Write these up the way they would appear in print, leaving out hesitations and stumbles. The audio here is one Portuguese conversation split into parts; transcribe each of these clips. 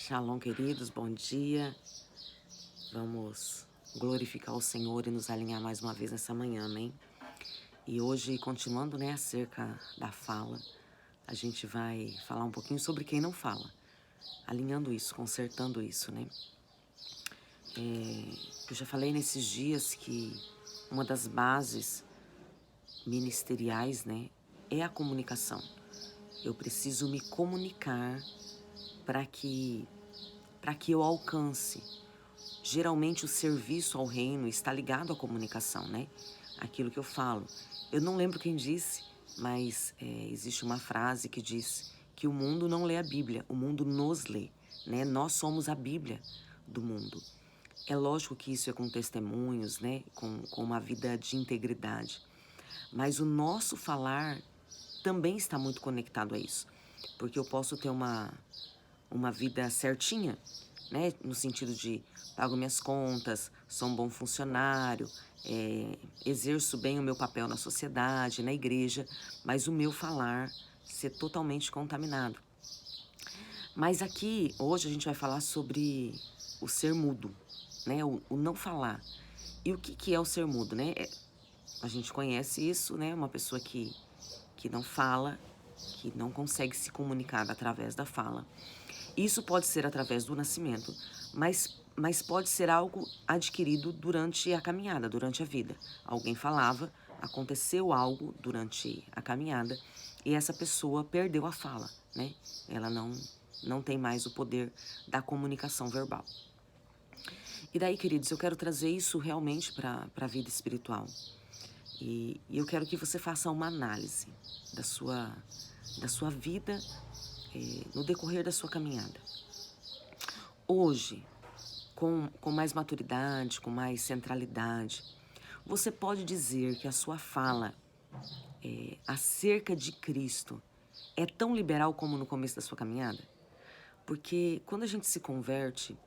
Shalom, queridos, bom dia. Vamos glorificar o Senhor e nos alinhar mais uma vez nessa manhã, amém? E hoje, continuando, acerca da fala, a gente vai falar um pouquinho sobre quem não fala, alinhando isso, consertando isso, né? Eu já falei nesses dias que uma das bases ministeriais, é a comunicação. Eu preciso me comunicar para que eu alcance. Geralmente o serviço ao reino está ligado à comunicação, Aquilo que eu falo. Eu não lembro quem disse, mas existe uma frase que diz que o mundo não lê a Bíblia, o mundo nos lê, Nós somos a Bíblia do mundo. É lógico que isso é com testemunhos, com uma vida de integridade. Mas o nosso falar também está muito conectado a isso. Porque eu posso ter uma vida certinha, no sentido de pago minhas contas, sou um bom funcionário, exerço bem o meu papel na sociedade, na igreja, mas o meu falar ser totalmente contaminado. Mas aqui, hoje, a gente vai falar sobre o ser mudo, o não falar. E o que é o ser mudo, A gente conhece isso, uma pessoa que não fala, que não consegue se comunicar através da fala. Isso pode ser através do nascimento, mas pode ser algo adquirido durante a caminhada, durante a vida. Alguém falava, aconteceu algo durante a caminhada e essa pessoa perdeu a fala, Ela não tem mais o poder da comunicação verbal. E daí, queridos, eu quero trazer isso realmente para a vida espiritual. E eu quero que você faça uma análise da sua vida no decorrer da sua caminhada. Hoje, com mais maturidade, com mais centralidade, você pode dizer que a sua fala acerca de Cristo é tão liberal como no começo da sua caminhada? Porque quando a gente se converte,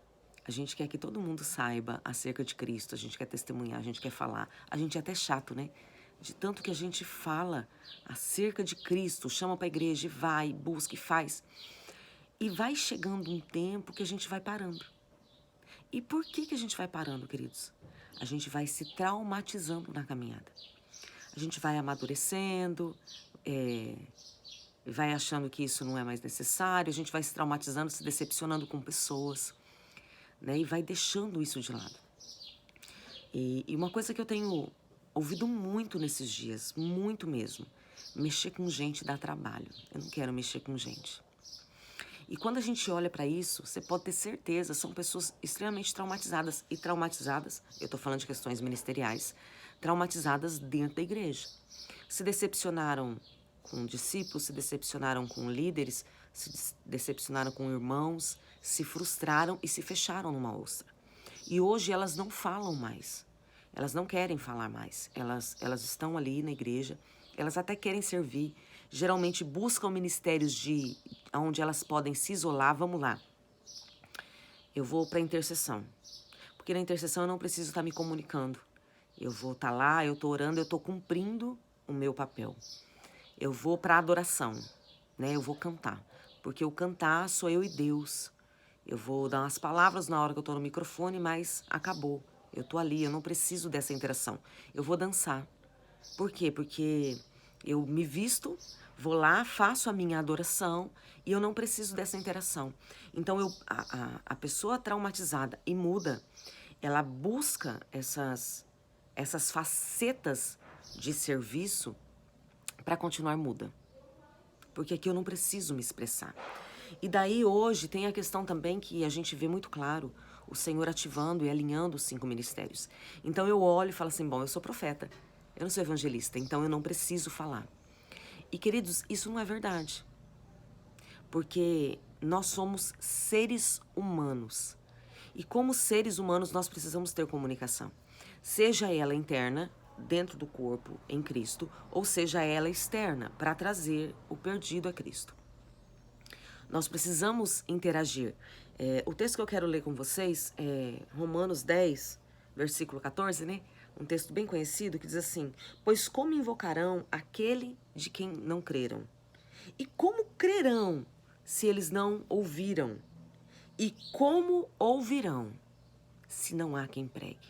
a gente quer que todo mundo saiba acerca de Cristo, a gente quer testemunhar, a gente quer falar, a gente é até chato, De tanto que a gente fala acerca de Cristo, chama para a igreja e vai, busca e faz. E vai chegando um tempo que a gente vai parando. E por que a gente vai parando, queridos? A gente vai se traumatizando na caminhada. A gente vai amadurecendo, vai achando que isso não é mais necessário, a gente vai se traumatizando, se decepcionando com pessoas, E vai deixando isso de lado. E uma coisa que eu tenho ouvido muito nesses dias, muito mesmo, mexer com gente dá trabalho. Eu não quero mexer com gente. E quando a gente olha para isso, você pode ter certeza, são pessoas extremamente traumatizadas. E traumatizadas, eu estou falando de questões ministeriais, traumatizadas dentro da igreja. Se decepcionaram com discípulos, se decepcionaram com líderes, se decepcionaram com irmãos, se frustraram e se fecharam numa ostra. E hoje elas não falam mais. Elas não querem falar mais. Elas estão ali na igreja, elas até querem servir. Geralmente buscam ministérios onde elas podem se isolar. Vamos lá. Eu vou para a intercessão. Porque na intercessão eu não preciso estar me comunicando. Eu vou estar lá, eu estou orando, eu estou cumprindo o meu papel. Eu vou para a adoração, Eu vou cantar. Porque o cantar sou eu e Deus. Eu vou dar umas palavras na hora que eu estou no microfone, mas acabou. Eu estou ali, eu não preciso dessa interação. Eu vou dançar. Por quê? Porque eu me visto, vou lá, faço a minha adoração e eu não preciso dessa interação. Então, a pessoa traumatizada e muda, ela busca essas facetas de serviço para continuar muda. Porque aqui eu não preciso me expressar. E daí hoje tem a questão também que a gente vê muito claro o Senhor ativando e alinhando os 5 ministérios. Então eu olho e falo assim, bom, eu sou profeta, eu não sou evangelista, então eu não preciso falar. E queridos, isso não é verdade. Porque nós somos seres humanos. E como seres humanos nós precisamos ter comunicação. Seja ela interna, dentro do corpo, em Cristo, ou seja ela externa, para trazer o perdido a Cristo. Nós precisamos interagir. O texto que eu quero ler com vocês é Romanos 10, versículo 14, Um texto bem conhecido que diz assim: pois como invocarão aquele de quem não creram? E como crerão se eles não ouviram? E como ouvirão, se não há quem pregue?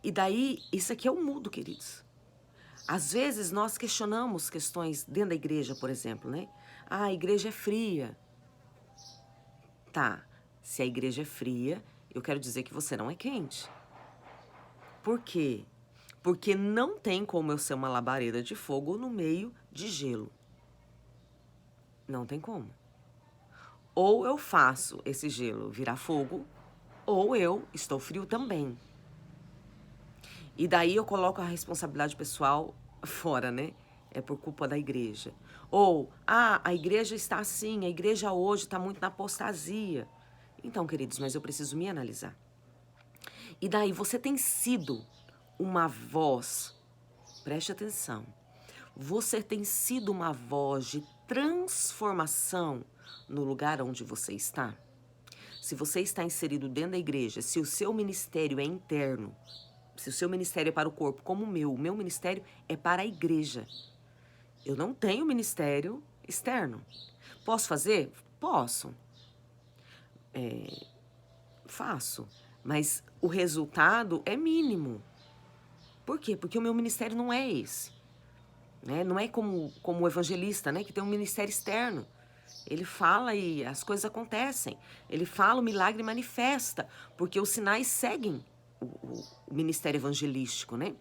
E daí, isso aqui é o mudo, queridos. Às vezes nós questionamos questões dentro da igreja, por exemplo, né? Ah, a igreja é fria. Tá, se a igreja é fria, eu quero dizer que você não é quente. Por quê? Porque não tem como eu ser uma labareda de fogo no meio de gelo. Não tem como. Ou eu faço esse gelo virar fogo, ou eu estou frio também. E daí eu coloco a responsabilidade pessoal fora, né? É por culpa da igreja. Ou, a igreja está assim, a igreja hoje está muito na apostasia. Então, queridos, mas eu preciso me analisar. E daí você tem sido uma voz, preste atenção, você tem sido uma voz de transformação no lugar onde você está? Se você está inserido dentro da igreja, se o seu ministério é interno, se o seu ministério é para o corpo, como o meu ministério é para a igreja. Eu não tenho ministério externo. Posso fazer? Posso. Faço. Mas o resultado é mínimo. Por quê? Porque o meu ministério não é esse. Né? Não é como o evangelista, né? Que tem um ministério externo. Ele fala e as coisas acontecem. Ele fala, o milagre manifesta. Porque os sinais seguem o ministério evangelístico, né?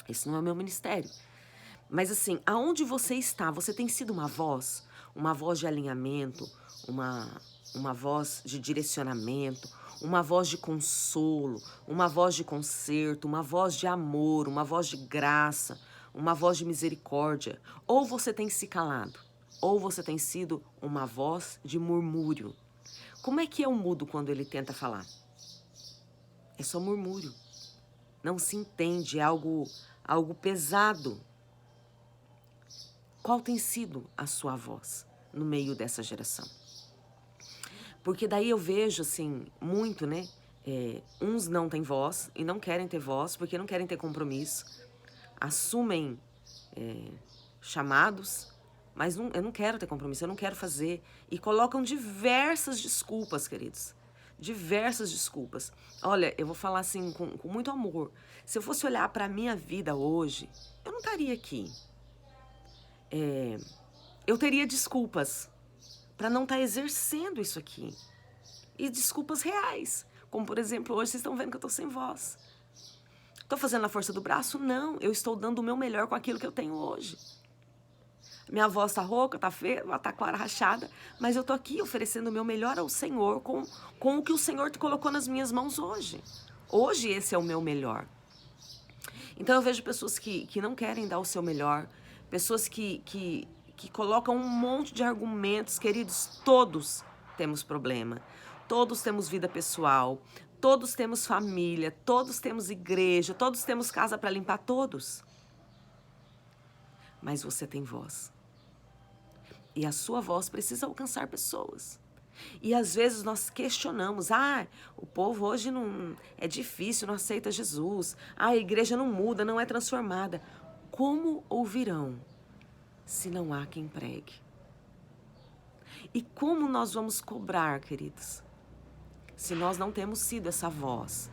Esse não é o meu ministério. Mas assim, aonde você está? Você tem sido uma voz de alinhamento, uma voz de direcionamento, uma voz de consolo, uma voz de conserto, uma voz de amor, uma voz de graça, uma voz de misericórdia. Ou você tem se calado, ou você tem sido uma voz de murmúrio. Como é que é o mudo quando ele tenta falar? É só murmúrio. Não se entende, é algo pesado. Qual tem sido a sua voz no meio dessa geração? Porque daí eu vejo, assim, muito, né? Uns não têm voz e não querem ter voz porque não querem ter compromisso. Assumem chamados, mas eu não quero ter compromisso, eu não quero fazer. E colocam diversas desculpas, queridos. Diversas desculpas. Olha, eu vou falar assim com muito amor. Se eu fosse olhar para a minha vida hoje, eu não estaria aqui. Eu teria desculpas para não estar exercendo isso aqui. E desculpas reais. Como, por exemplo, hoje vocês estão vendo que eu estou sem voz. Estou fazendo a força do braço? Não. Eu estou dando o meu melhor com aquilo que eu tenho hoje. Minha voz está rouca, está feia, está com a cara rachada, mas eu estou aqui oferecendo o meu melhor ao Senhor com o que o Senhor te colocou nas minhas mãos hoje. Hoje esse é o meu melhor. Então eu vejo pessoas que não querem dar o seu melhor, pessoas que colocam um monte de argumentos. Queridos, todos temos problema, todos temos vida pessoal, todos temos família, todos temos igreja, todos temos casa para limpar, todos. Mas você tem voz. E a sua voz precisa alcançar pessoas. E às vezes nós questionamos, o povo hoje não é difícil, não aceita Jesus, a igreja não muda, não é transformada. Como ouvirão se não há quem pregue? E como nós vamos cobrar, queridos, se nós não temos sido essa voz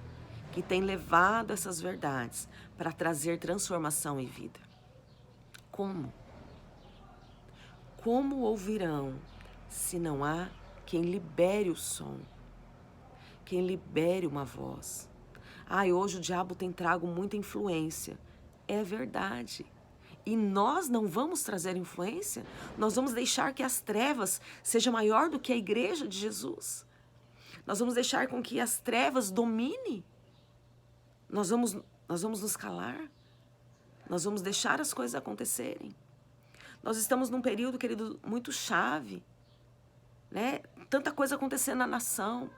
que tem levado essas verdades para trazer transformação e vida? Como? Como ouvirão se não há quem libere o som? Quem libere uma voz? Hoje o diabo tem trago muita influência. É verdade. E nós não vamos trazer influência? Nós vamos deixar que as trevas sejam maior do que a igreja de Jesus? Nós vamos deixar com que as trevas domine? Nós vamos nos calar? Nós vamos deixar as coisas acontecerem? Nós estamos num período, querido, muito chave, né? Tanta coisa acontecendo na nação,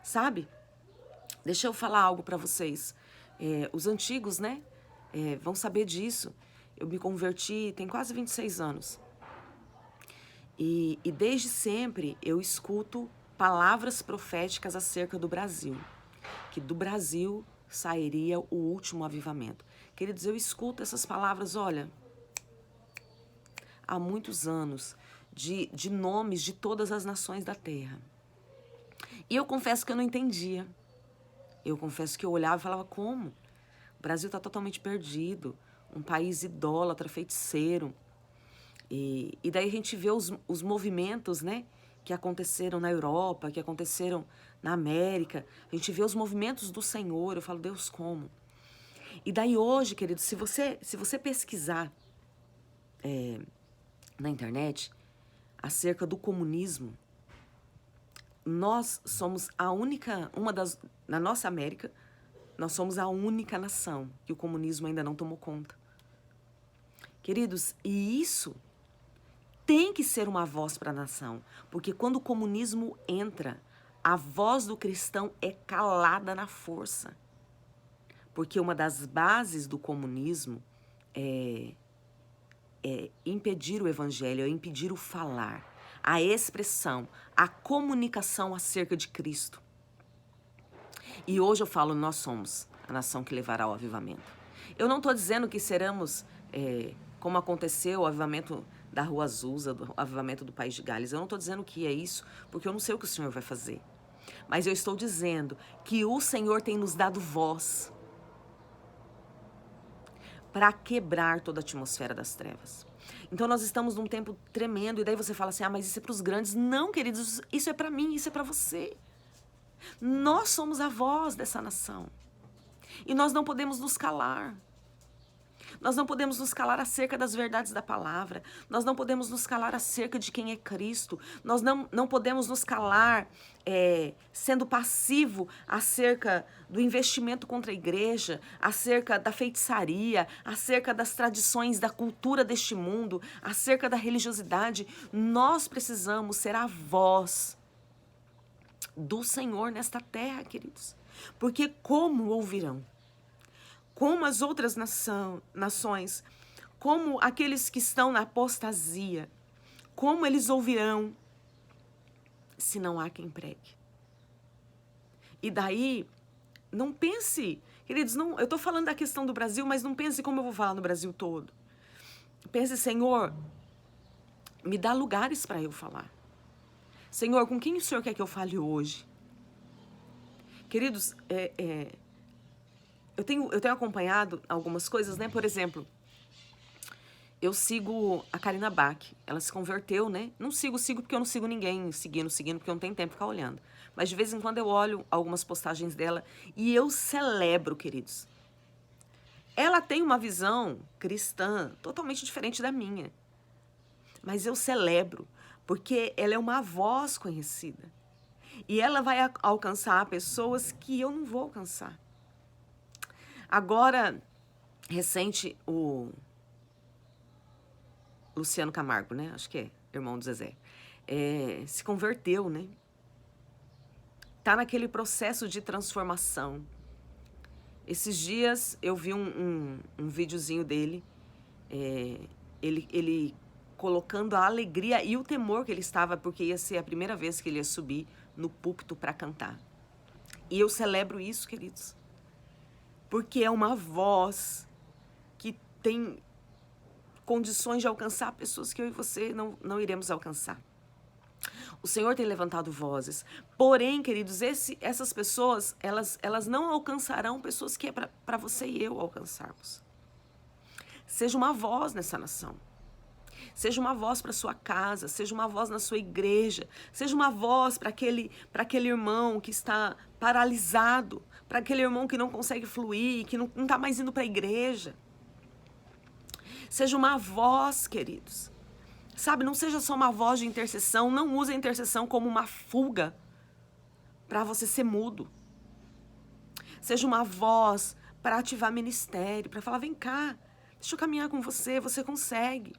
sabe? Deixa eu falar algo para vocês. Os antigos, né? Vão saber disso. Eu me converti tem quase 26 anos. E desde sempre eu escuto palavras proféticas acerca do Brasil. Que do Brasil sairia o último avivamento. Queridos, eu escuto essas palavras, olha, há muitos anos, de nomes de todas as nações da terra. E eu confesso que eu não entendia. Eu confesso que eu olhava e falava, como? O Brasil está totalmente perdido, um país idólatra, feiticeiro. E daí a gente vê os movimentos, né, que aconteceram na Europa, que aconteceram na América. A gente vê os movimentos do Senhor. Eu falo, Deus, como? E daí hoje, querido, se você pesquisar na internet acerca do comunismo, nós somos a única, na nossa América, nós somos a única nação que o comunismo ainda não tomou conta. Queridos, e isso tem que ser uma voz para a nação, porque quando o comunismo entra, a voz do cristão é calada na força. Porque uma das bases do comunismo é impedir o evangelho, é impedir o falar, a expressão, a comunicação acerca de Cristo. E hoje eu falo, nós somos a nação que levará ao avivamento. Eu não estou dizendo que seremos, como aconteceu o avivamento da Rua Azusa, o avivamento do País de Gales. Eu não estou dizendo que é isso, porque eu não sei o que o Senhor vai fazer. Mas eu estou dizendo que o Senhor tem nos dado voz para quebrar toda a atmosfera das trevas. Então nós estamos num tempo tremendo, e daí você fala assim, mas isso é para os grandes. Não, queridos, isso é para mim, isso é para você. Nós somos a voz dessa nação. E nós não podemos nos calar. Nós não podemos nos calar acerca das verdades da palavra. Nós não podemos nos calar acerca de quem é Cristo. Nós não podemos nos calar sendo passivo acerca do investimento contra a igreja, acerca da feitiçaria, acerca das tradições da cultura deste mundo, acerca da religiosidade. Nós precisamos ser a voz do Senhor nesta terra, queridos. Porque como ouvirão? Como as outras nações, como aqueles que estão na apostasia, como eles ouvirão se não há quem pregue? E daí, não pense, queridos, eu estou falando da questão do Brasil, mas não pense como eu vou falar no Brasil todo. Pense, Senhor, me dá lugares para eu falar. Senhor, com quem o Senhor quer que eu fale hoje? Queridos, eu tenho acompanhado algumas coisas, né? Por exemplo, eu sigo a Karina Bach. Ela se converteu, né? Não sigo porque eu não sigo ninguém seguindo, porque eu não tenho tempo de ficar olhando. Mas de vez em quando eu olho algumas postagens dela e eu celebro, queridos. Ela tem uma visão cristã totalmente diferente da minha. Mas eu celebro, porque ela é uma voz conhecida. E ela vai alcançar pessoas que eu não vou alcançar. Agora, recente, o Luciano Camargo, né? Acho que é irmão do Zezé. Se converteu, né? Tá naquele processo de transformação. Esses dias eu vi um videozinho dele, ele colocando a alegria e o temor que ele estava, porque ia ser a primeira vez que ele ia subir no púlpito para cantar. E eu celebro isso, queridos. Porque é uma voz que tem condições de alcançar pessoas que eu e você não iremos alcançar. O Senhor tem levantado vozes. Porém, queridos, essas pessoas, elas não alcançarão pessoas que é para você e eu alcançarmos. Seja uma voz nessa nação. Seja uma voz para sua casa, seja uma voz na sua igreja, seja uma voz para aquele irmão que está paralisado, para aquele irmão que não consegue fluir, que não está mais indo para a igreja. Seja uma voz, queridos. Sabe, não seja só uma voz de intercessão, não use a intercessão como uma fuga para você ser mudo. Seja uma voz para ativar ministério, para falar, vem cá, deixa eu caminhar com você, você consegue.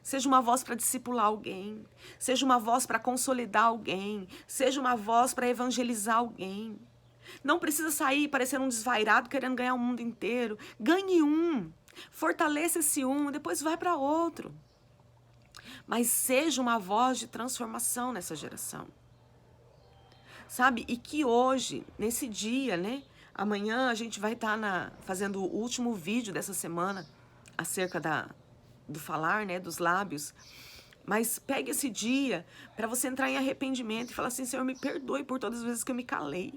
Seja uma voz para discipular alguém, seja uma voz para consolidar alguém, seja uma voz para evangelizar alguém. Não precisa sair parecendo um desvairado querendo ganhar o mundo inteiro. Ganhe um, fortaleça esse um, depois vai para outro. Mas seja uma voz de transformação nessa geração. Sabe? E que hoje, nesse dia, né? Amanhã a gente vai estar fazendo o último vídeo dessa semana acerca do falar, né? Dos lábios. Mas pegue esse dia para você entrar em arrependimento e falar assim: Senhor, me perdoe por todas as vezes que eu me calei.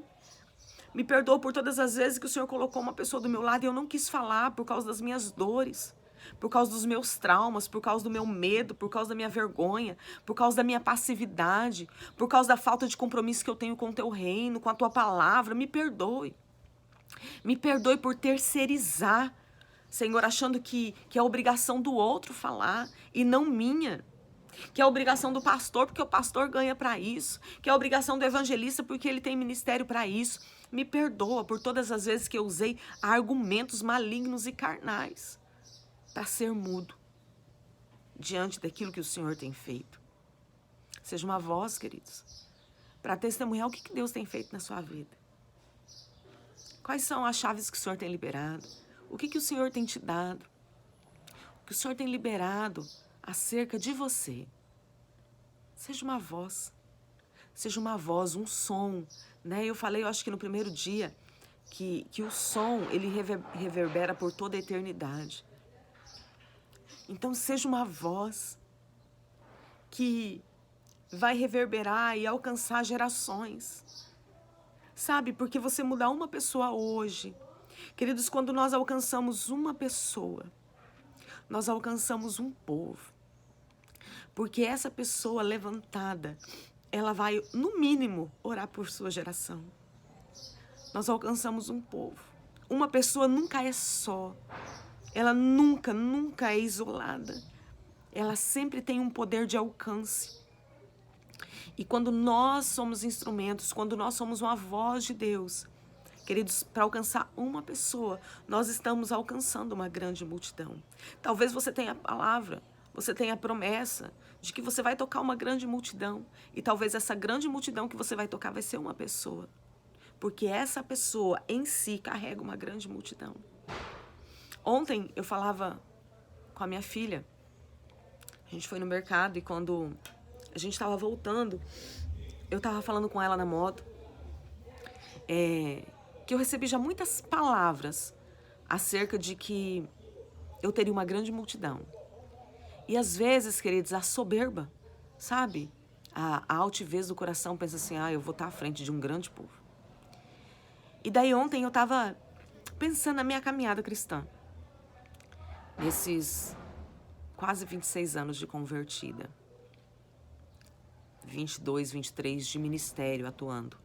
Me perdoa por todas as vezes que o Senhor colocou uma pessoa do meu lado e eu não quis falar por causa das minhas dores, por causa dos meus traumas, por causa do meu medo, por causa da minha vergonha, por causa da minha passividade, por causa da falta de compromisso que eu tenho com o teu reino, com a tua palavra. Me perdoe. Me perdoe por terceirizar, Senhor, achando que é obrigação do outro falar e não minha. Que é obrigação do pastor porque o pastor ganha para isso. Que é obrigação do evangelista porque ele tem ministério para isso. Me perdoa por todas as vezes que eu usei argumentos malignos e carnais para ser mudo diante daquilo que o Senhor tem feito. Seja uma voz, queridos, para testemunhar o que Deus tem feito na sua vida. Quais são as chaves que o Senhor tem liberado? O que o Senhor tem te dado? O que o Senhor tem liberado acerca de você? Seja uma voz. Seja uma voz, um som, né? Eu falei, eu acho que no primeiro dia, que o som, ele reverbera por toda a eternidade. Então, seja uma voz que vai reverberar e alcançar gerações. Sabe? Porque você mudar uma pessoa hoje, queridos, quando nós alcançamos uma pessoa, nós alcançamos um povo. Porque essa pessoa levantada, ela vai, no mínimo, orar por sua geração. Nós alcançamos um povo. Uma pessoa nunca é só. Ela nunca é isolada. Ela sempre tem um poder de alcance. E quando nós somos instrumentos, quando nós somos uma voz de Deus, queridos, para alcançar uma pessoa, nós estamos alcançando uma grande multidão. Talvez você tenha a palavra, você tenha a promessa de que você vai tocar uma grande multidão. E talvez essa grande multidão que você vai tocar vai ser uma pessoa. Porque essa pessoa em si carrega uma grande multidão. Ontem eu falava com a minha filha. A gente foi no mercado e quando a gente estava voltando, eu estava falando com ela na moto. Que eu recebi já muitas palavras acerca de que eu teria uma grande multidão. E às vezes, queridos, a soberba, sabe? A altivez do coração pensa assim, eu vou estar à frente de um grande povo. E daí ontem eu estava pensando na minha caminhada cristã. Nesses quase 26 anos de convertida. 22, 23 de ministério atuando.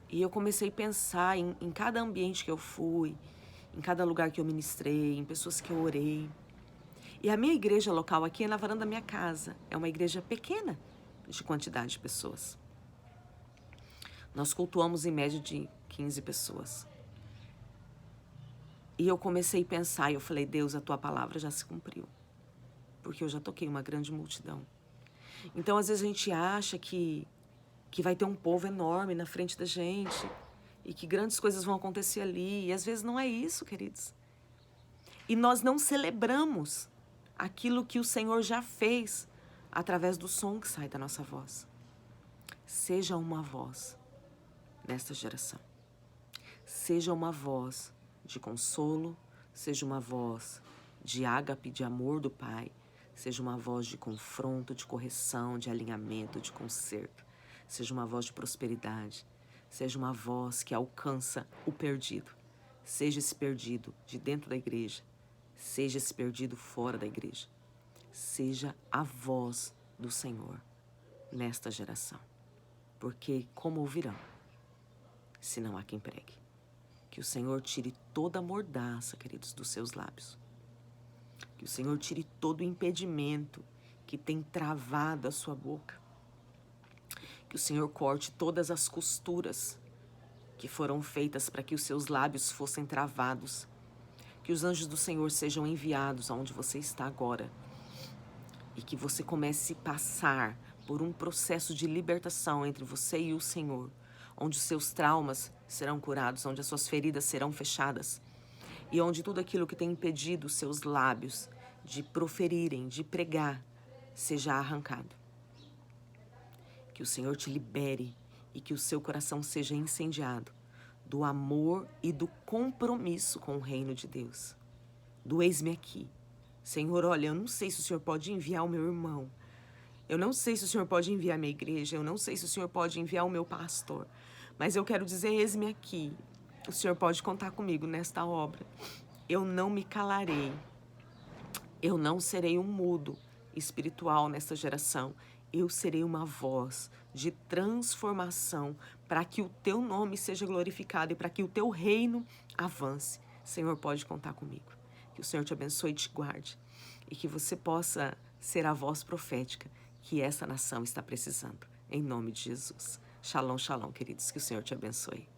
E eu comecei a pensar em cada ambiente que eu fui, em cada lugar que eu ministrei, em pessoas que eu orei. E a minha igreja local aqui é na varanda da minha casa. É uma igreja pequena de quantidade de pessoas. Nós cultuamos em média de 15 pessoas. E eu comecei a pensar, e eu falei, Deus, a tua palavra já se cumpriu. Porque eu já toquei uma grande multidão. Então, às vezes a gente acha que vai ter um povo enorme na frente da gente e que grandes coisas vão acontecer ali. E às vezes não é isso, queridos. E nós não celebramos aquilo que o Senhor já fez através do som que sai da nossa voz. Seja uma voz nesta geração. Seja uma voz de consolo, seja uma voz de ágape, de amor do Pai, seja uma voz de confronto, de correção, de alinhamento, de conserto, seja uma voz de prosperidade, seja uma voz que alcança o perdido, seja esse perdido de dentro da igreja, seja esse perdido fora da igreja, seja a voz do Senhor nesta geração, porque como ouvirão, se não há quem pregue? Que o Senhor tire toda a mordaça, queridos, dos seus lábios. Que o Senhor tire todo o impedimento que tem travado a sua boca. Que o Senhor corte todas as costuras que foram feitas para que os seus lábios fossem travados. Que os anjos do Senhor sejam enviados aonde você está agora. E que você comece a passar por um processo de libertação entre você e o Senhor, onde os seus traumas serão curados, onde as suas feridas serão fechadas e onde tudo aquilo que tem impedido os seus lábios de proferirem, de pregar, seja arrancado. Que o Senhor te libere e que o seu coração seja incendiado do amor e do compromisso com o reino de Deus. Do eis-me aqui, Senhor, olha, eu não sei se o Senhor pode enviar o meu irmão. Eu não sei se o Senhor pode enviar a minha igreja. Eu não sei se o Senhor pode enviar o meu pastor. Mas eu quero dizer, eis-me aqui. O Senhor pode contar comigo nesta obra. Eu não me calarei. Eu não serei um mudo espiritual nessa geração. Eu serei uma voz de transformação para que o teu nome seja glorificado e para que o teu reino avance. Senhor, pode contar comigo. Que o Senhor te abençoe e te guarde. E que você possa ser a voz profética que essa nação está precisando. Em nome de Jesus. Shalom, shalom, queridos. Que o Senhor te abençoe.